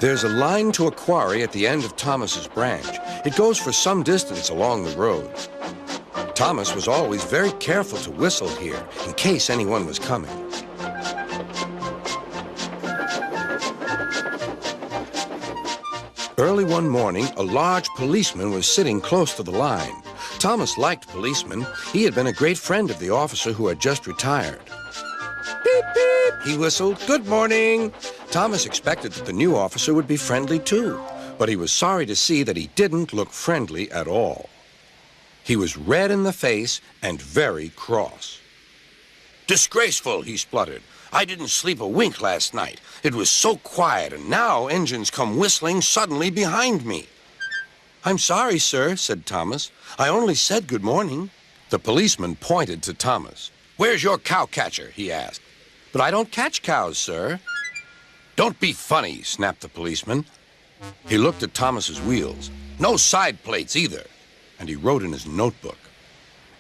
There's a line to a quarry at the end of Thomas's branch. It goes for some distance along the road. Thomas was always very careful to whistle here in case anyone was coming. Early one morning, a large policeman was sitting close to the line. Thomas liked policemen. He had been a great friend of the officer who had just retired. Beep, beep, he whistled. Good morning. Thomas expected that the new officer would be friendly too, but he was sorry to see that he didn't look friendly at all. He was red in the face and very cross. Disgraceful, he spluttered. I didn't sleep a wink last night. It was so quiet, and now engines come whistling suddenly behind me. I'm sorry, sir, said Thomas. I only said good morning. The policeman pointed to Thomas. Where's your cowcatcher? He asked. But I don't catch cows, sir. Don't be funny, snapped the policeman. He looked at Thomas's wheels. No side plates either. And he wrote in his notebook.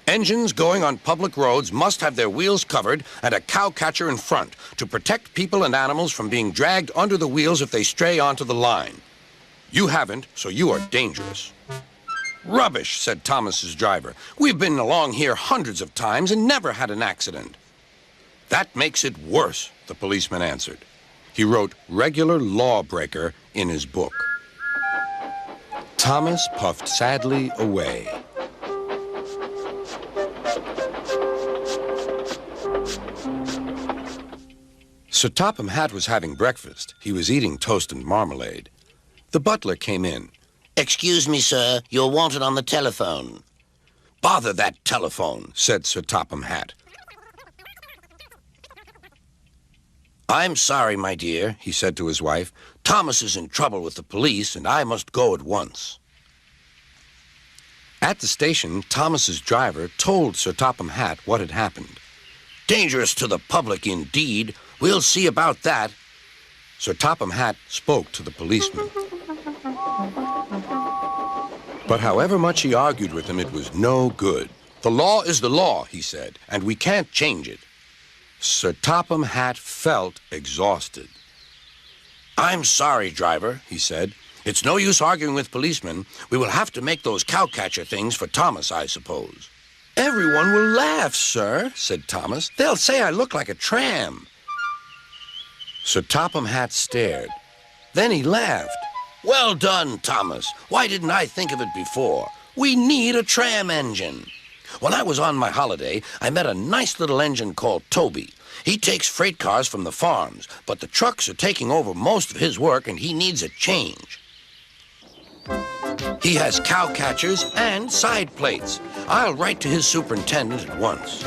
Engines going on public roads must have their wheels covered and a cowcatcher in front to protect people and animals from being dragged under the wheels if they stray onto the line. You haven't, so you are dangerous. Rubbish, said Thomas's driver. We've been along here hundreds of times and never had an accident. That makes it worse, the policeman answered. He wrote regular lawbreaker in his book. Thomas puffed sadly away. Sir Topham Hatt was having breakfast. He was eating toast and marmalade. The butler came in. Excuse me, sir. You're wanted on the telephone. Bother that telephone, said Sir Topham Hatt. I'm sorry, my dear, he said to his wife. Thomas is in trouble with the police, and I must go at once. At the station, Thomas's driver told Sir Topham Hatt what had happened. Dangerous to the public, indeed. We'll see about that. Sir Topham Hatt spoke to the policeman. But however much he argued with him, it was no good. The law is the law, he said, and we can't change it. Sir Topham Hatt felt exhausted. I'm sorry, driver, he said. It's no use arguing with policemen. We will have to make those cowcatcher things for Thomas, I suppose. Everyone will laugh, sir, said Thomas. They'll say I look like a tram. Sir Topham Hatt stared. Then he laughed. Well done, Thomas. Why didn't I think of it before? We need a tram engine. When I was on my holiday, I met a nice little engine called Toby. He takes freight cars from the farms, but the trucks are taking over most of his work and he needs a change. He has cowcatchers and side plates. I'll write to his superintendent at once.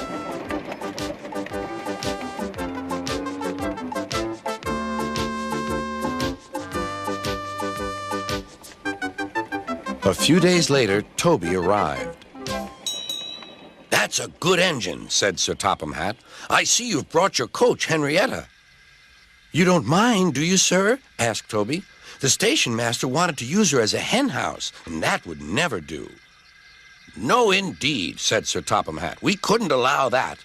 A few days later, Toby arrived. That's a good engine, said Sir Topham Hatt. I see you've brought your coach, Henrietta. You don't mind, do you, sir? Asked Toby. The station master wanted to use her as a hen house, and that would never do. No, indeed, said Sir Topham Hatt. We couldn't allow that.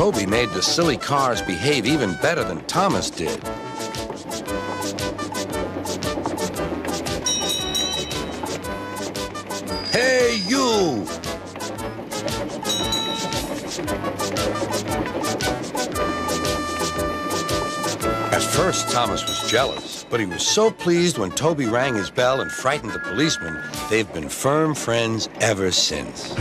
Toby made the silly cars behave even better than Thomas did. Hey, you! At first, Thomas was jealous, but he was so pleased when Toby rang his bell and frightened the policeman. They've been firm friends ever since.